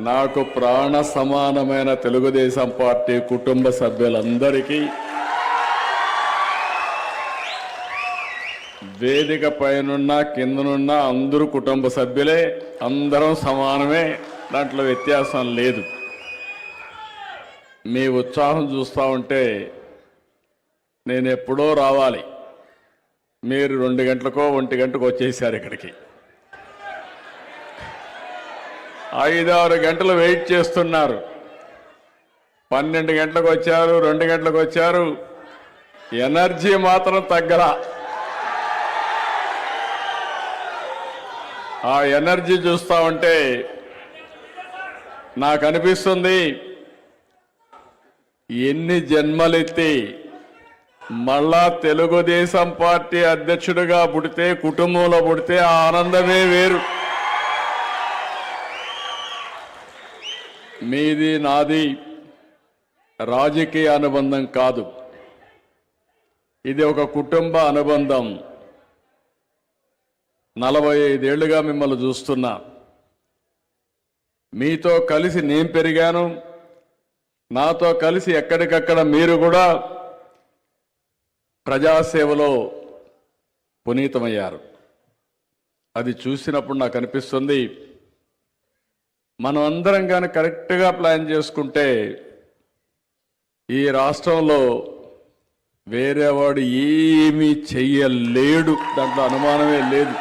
నాకు ప్రాణ సమానమైన తెలుగుదేశం పార్టీ కుటుంబ సభ్యులందరికీ వేదిక పైనున్న కిందనున్న అందరూ కుటుంబ సభ్యులే, అందరం సమానమే, దాంట్లో వ్యత్యాసం లేదు. మీ ఉత్సాహం చూస్తూ ఉంటే నేను ఎప్పుడో రావాలి, మీరు 2 గంటలకో 1 గంటకో వచ్చేసారు ఇక్కడికి. 5-6 గంటలు వెయిట్ చేస్తున్నారు. 12 గంటలకు వచ్చారు, 2 గంటలకు వచ్చారు, ఎనర్జీ మాత్రం తగ్గలా. ఆ ఎనర్జీ చూస్తూ ఉంటే నాకు అనిపిస్తుంది, ఎన్ని జన్మలెత్తి మళ్ళా తెలుగుదేశం పార్టీ అధ్యక్షుడిగా పుడితే, కుటుంబంలో పుడితే ఆ ఆనందమే వేరు. మీది నాది రాజకీయ అనుబంధం కాదు, ఇది ఒక కుటుంబ అనుబంధం. 45 ఏళ్లుగా మిమ్మల్ని చూస్తున్నా, మీతో కలిసి నేను పెరిగాను, నాతో కలిసి ఎక్కడికక్కడ మీరు కూడా ప్రజాసేవలో పునీతమయ్యారు. అది చూసినప్పుడు నాకు అనిపిస్తుంది, మనం అందరం కానీ కరెక్ట్గా ప్లాన్ చేసుకుంటే ఈ రాష్ట్రంలో వేరేవాడు ఏమీ చెయ్యలేడు, దాంట్లో అనుమానమే లేదు.